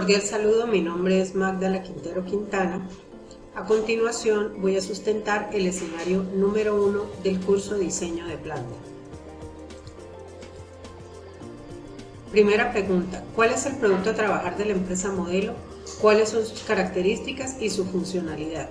Cordial saludo, mi nombre es Magdala Quintero Quintana. A continuación voy a sustentar el escenario número 1 del curso Diseño de Planta. Primera pregunta, ¿cuál es el producto a trabajar de la empresa modelo? ¿Cuáles son sus características y su funcionalidad?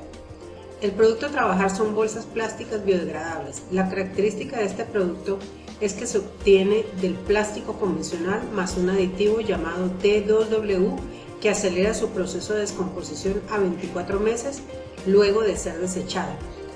El producto a trabajar son bolsas plásticas biodegradables. La característica de este producto es que se obtiene del plástico convencional más un aditivo llamado T2W que acelera su proceso de descomposición a 24 meses luego de ser desechado,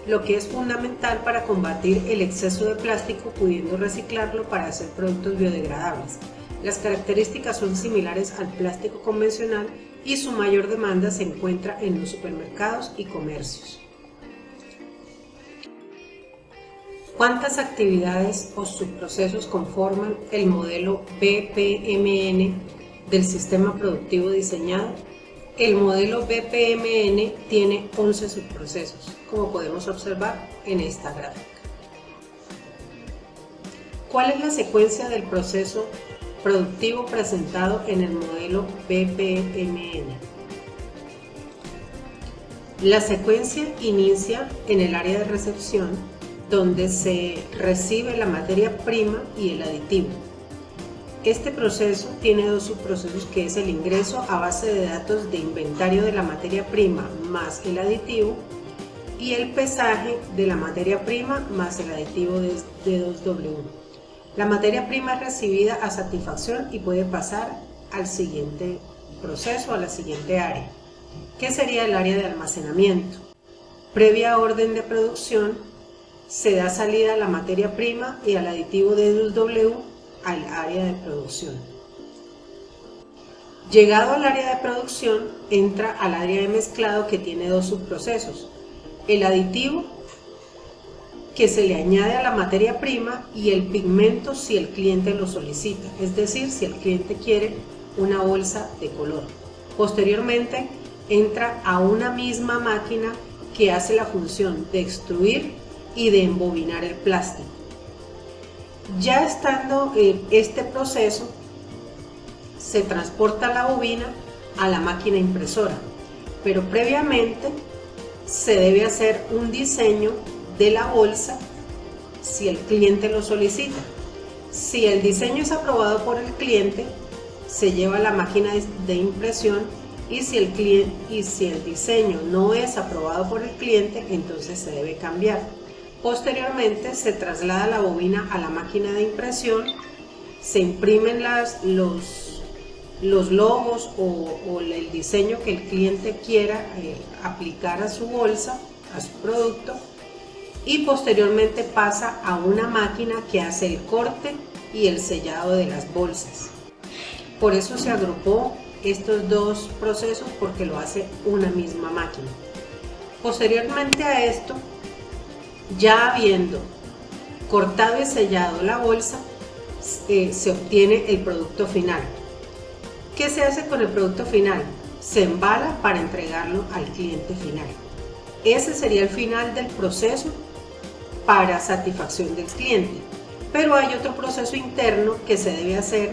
lo que es fundamental para combatir el exceso de plástico pudiendo reciclarlo para hacer productos biodegradables. Las características son similares al plástico convencional y su mayor demanda se encuentra en los supermercados y comercios. ¿Cuántas actividades o subprocesos conforman el modelo BPMN del sistema productivo diseñado? El modelo BPMN tiene 11 subprocesos, como podemos observar en esta gráfica. ¿Cuál es la secuencia del proceso productivo presentado en el modelo BPMN? La secuencia inicia en el área de recepción, donde se recibe la materia prima y el aditivo. Este proceso tiene dos subprocesos, que es el ingreso a base de datos de inventario de la materia prima más el aditivo y el pesaje de la materia prima más el aditivo de D2W. La materia prima es recibida a satisfacción y puede pasar al siguiente proceso, a la siguiente área, que sería el área de almacenamiento. Previa orden de producción, se da salida a la materia prima y al aditivo D2W al área de producción. Llegado al área de producción, entra al área de mezclado, que tiene dos subprocesos: el aditivo, que se le añade a la materia prima, y el pigmento si el cliente lo solicita, es decir, si el cliente quiere una bolsa de color. Posteriormente entra a una misma máquina que hace la función de extruir y de embobinar el plástico. Ya estando este proceso, se transporta la bobina a la máquina impresora, pero previamente se debe hacer un diseño de la bolsa si el cliente lo solicita. Si el diseño es aprobado por el cliente, se lleva a la máquina de impresión, y si el diseño no es aprobado por el cliente, entonces se debe cambiar. Posteriormente se traslada la bobina a la máquina de impresión, se imprimen los logos o el diseño que el cliente quiera aplicar a su bolsa, a su producto, y posteriormente pasa a una máquina que hace el corte y el sellado de las bolsas. Por eso se agrupó estos dos procesos, porque lo hace una misma máquina. Posteriormente a esto, ya habiendo cortado y sellado la bolsa, se obtiene el producto final. ¿Qué se hace con el producto final? Se embala para entregarlo al cliente final. Ese sería el final del proceso para satisfacción del cliente. Pero hay otro proceso interno que se debe hacer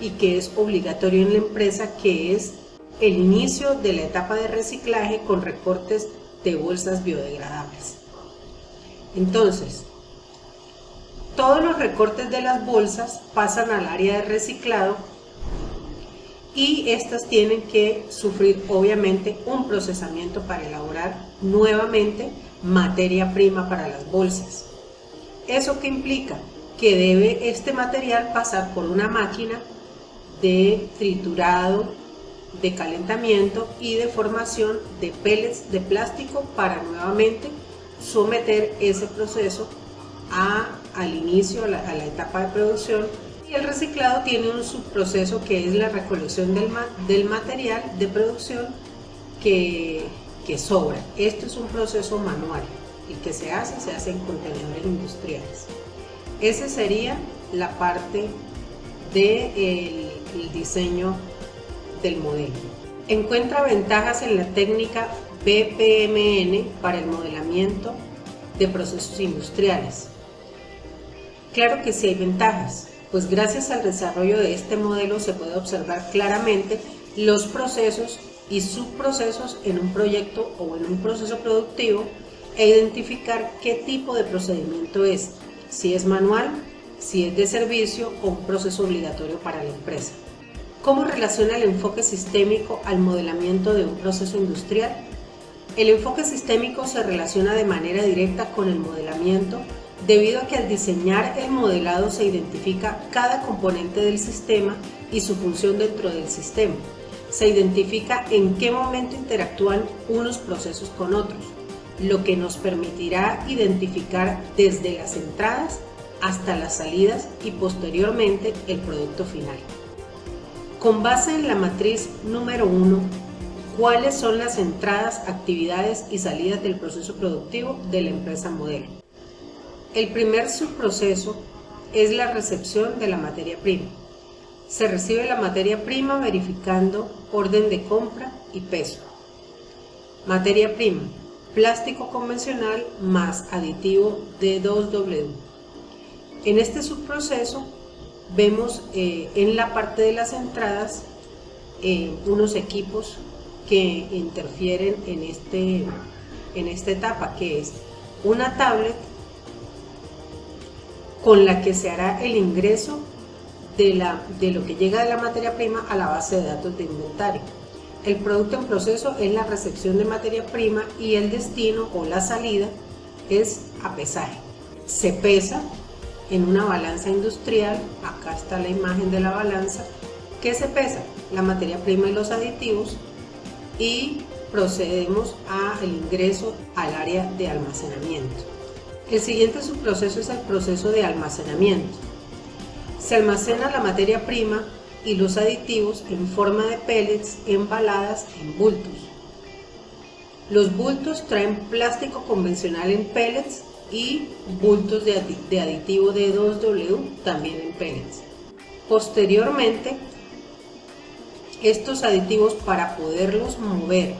y que es obligatorio en la empresa, que es el inicio de la etapa de reciclaje con recortes de bolsas biodegradables. Entonces, todos los recortes de las bolsas pasan al área de reciclado, y estas tienen que sufrir obviamente un procesamiento para elaborar nuevamente materia prima para las bolsas. ¿Eso qué implica? Que debe este material pasar por una máquina de triturado, de calentamiento y de formación de pellets de plástico para nuevamente someter ese proceso al inicio, a la etapa de producción. Y el reciclado tiene un subproceso, que es la recolección del material de producción que sobra. Esto es un proceso manual y que se hace en contenedores industriales. Esa sería la parte del diseño del modelo. Encuentra ventajas en la técnica BPMN para el modelamiento de procesos industriales. Claro que sí hay ventajas, pues gracias al desarrollo de este modelo se puede observar claramente los procesos y subprocesos en un proyecto o en un proceso productivo e identificar qué tipo de procedimiento es, si es manual, si es de servicio o un proceso obligatorio para la empresa. ¿Cómo relaciona el enfoque sistémico al modelamiento de un proceso industrial? El enfoque sistémico se relaciona de manera directa con el modelamiento debido a que al diseñar el modelado se identifica cada componente del sistema y su función dentro del sistema. Se identifica en qué momento interactúan unos procesos con otros, lo que nos permitirá identificar desde las entradas hasta las salidas y posteriormente el producto final. Con base en la matriz número 1, ¿cuáles son las entradas, actividades y salidas del proceso productivo de la empresa modelo? El primer subproceso es la recepción de la materia prima. Se recibe la materia prima verificando orden de compra y peso. Materia prima: plástico convencional más aditivo D2W. En este subproceso vemos en la parte de las entradas unos equipos que interfieren en esta etapa, que es una tablet con la que se hará el ingreso de lo que llega de la materia prima a la base de datos de inventario. El producto en proceso es la recepción de materia prima y el destino o la salida es a pesaje. Se pesa en una balanza industrial. Acá está la imagen de la balanza. ¿Qué se pesa? La materia prima y los aditivos, y procedemos al ingreso al área de almacenamiento. El siguiente subproceso es el proceso de almacenamiento. Se almacena la materia prima y los aditivos en forma de pellets embaladas en bultos. Los bultos traen plástico convencional en pellets y bultos de aditivo D2W también en pellets. Posteriormente, estos aditivos, para poderlos mover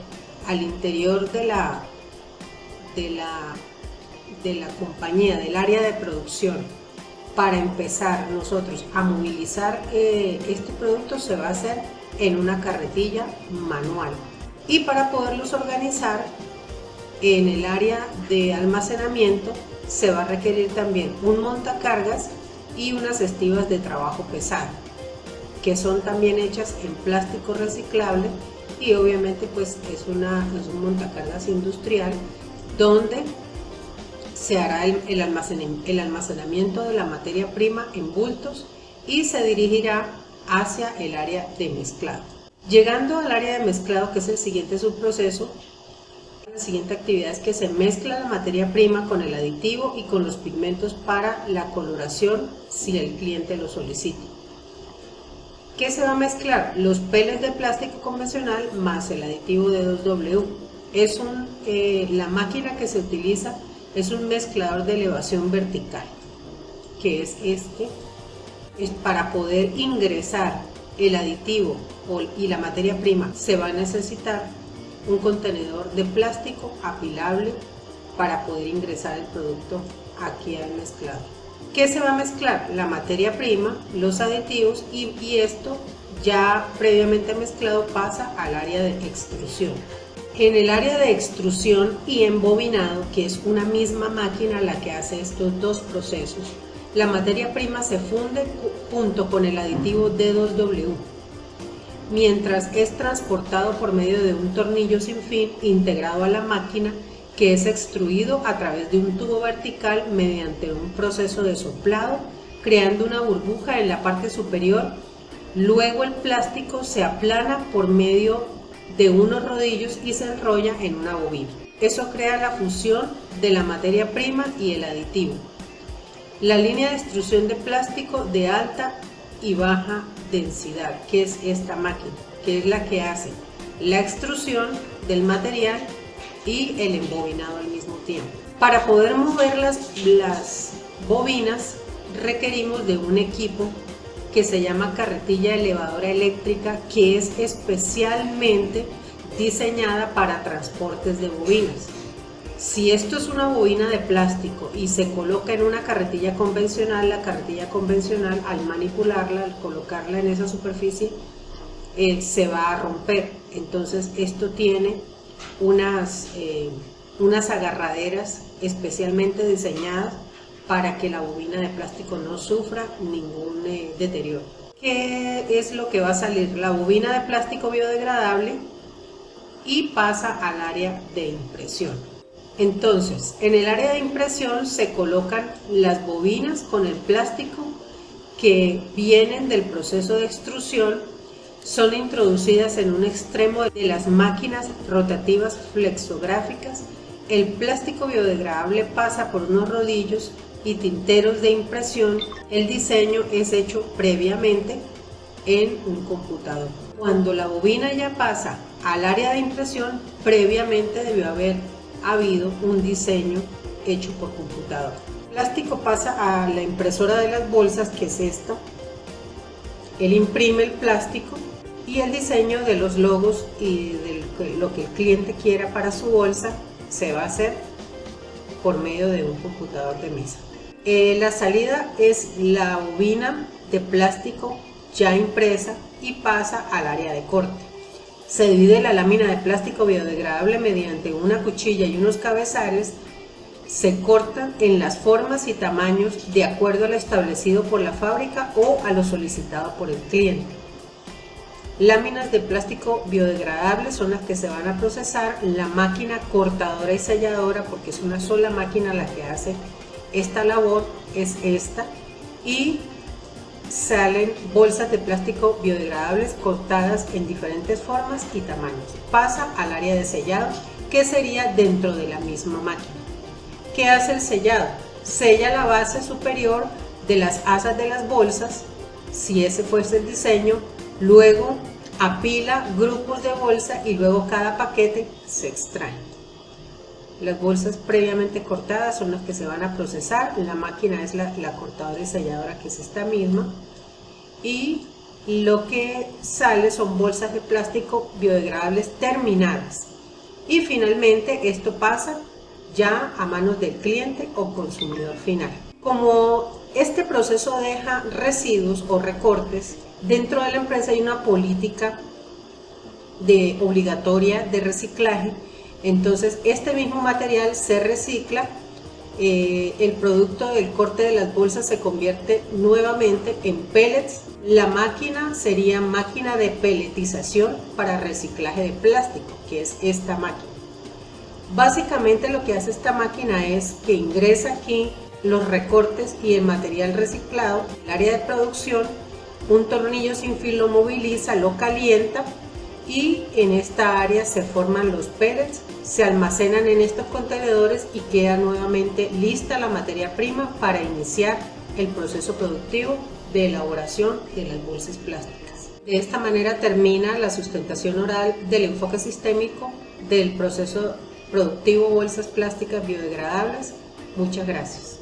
al interior de la compañía, del área de producción, para empezar nosotros a movilizar este producto, se va a hacer en una carretilla manual. Y para poderlos organizar en el área de almacenamiento se va a requerir también un montacargas y unas estivas de trabajo pesado, que son también hechas en plástico reciclable, y obviamente pues es un montacargas industrial donde se hará el almacenamiento de la materia prima en bultos y se dirigirá hacia el área de mezclado. Llegando al área de mezclado, que es el siguiente subproceso, la siguiente actividad es que se mezcla la materia prima con el aditivo y con los pigmentos para la coloración si el cliente lo solicita. ¿Qué se va a mezclar? Los pellets de plástico convencional más el aditivo de D2W. La máquina que se utiliza es un mezclador de elevación vertical, que es para poder ingresar el aditivo y la materia prima. Se va a necesitar un contenedor de plástico apilable para poder ingresar el producto aquí al mezclador. ¿Qué se va a mezclar? La materia prima, los aditivos, y esto ya previamente mezclado pasa al área de extrusión. En el área de extrusión y embobinado, que es una misma máquina la que hace estos dos procesos, la materia prima se funde junto con el aditivo D2W, mientras es transportado por medio de un tornillo sin fin integrado a la máquina, que es extruido a través de un tubo vertical mediante un proceso de soplado, creando una burbuja en la parte superior. Luego el plástico se aplana por medio de unos rodillos y se enrolla en una bobina. Eso crea la fusión de la materia prima y el aditivo. La línea de extrusión de plástico de alta y baja densidad, que es esta máquina, que es la que hace la extrusión del material y el embobinado al mismo tiempo. Para poder mover las bobinas requerimos de un equipo que se llama carretilla elevadora eléctrica, que es especialmente diseñada para transportes de bobinas. Si esto es una bobina de plástico y se coloca en una carretilla convencional, la carretilla convencional, al manipularla, al colocarla en esa superficie, se va a romper. Entonces esto tiene unas agarraderas especialmente diseñadas para que la bobina de plástico no sufra ningún deterioro. ¿Qué es lo que va a salir? La bobina de plástico biodegradable y pasa al área de impresión. Entonces, en el área de impresión se colocan las bobinas con el plástico que vienen del proceso de extrusión, son introducidas en un extremo de las máquinas rotativas flexográficas. El plástico biodegradable pasa por unos rodillos y tinteros de impresión. El diseño es hecho previamente en un computador. Cuando la bobina ya pasa al área de impresión, previamente debió haber habido un diseño hecho por computador. El plástico pasa a la impresora de las bolsas, que es esta. Él imprime el plástico y el diseño de los logos y de lo que el cliente quiera para su bolsa se va a hacer por medio de un computador de mesa. La salida es la bobina de plástico ya impresa y pasa al área de corte. Se divide la lámina de plástico biodegradable mediante una cuchilla y unos cabezales. Se cortan en las formas y tamaños de acuerdo a lo establecido por la fábrica o a lo solicitado por el cliente. Láminas de plástico biodegradable son las que se van a procesar. La máquina cortadora y selladora, porque es una sola máquina la que hace esta labor, es esta, y salen bolsas de plástico biodegradables cortadas en diferentes formas y tamaños. Pasa al área de sellado, que sería dentro de la misma máquina. ¿Qué hace el sellado? Sella la base superior de las asas de las bolsas, si ese fuese el diseño. Luego apila grupos de bolsa y luego cada paquete se extrae. Las bolsas previamente cortadas son las que se van a procesar. La máquina es la cortadora y selladora, que es esta misma. Y lo que sale son bolsas de plástico biodegradables terminadas. Y finalmente esto pasa ya a manos del cliente o consumidor final. Como este proceso deja residuos o recortes, dentro de la empresa hay una política obligatoria de reciclaje. Entonces este mismo material se recicla, el producto del corte de las bolsas se convierte nuevamente en pellets. La máquina sería máquina de pelletización para reciclaje de plástico, que es esta máquina. Básicamente lo que hace esta máquina es que ingresa aquí los recortes y el material reciclado, el área de producción, un tornillo sin fin lo moviliza, lo calienta y en esta área se forman los pellets, se almacenan en estos contenedores y queda nuevamente lista la materia prima para iniciar el proceso productivo de elaboración de las bolsas plásticas. De esta manera termina la sustentación oral del enfoque sistémico del proceso productivo bolsas plásticas biodegradables. Muchas gracias.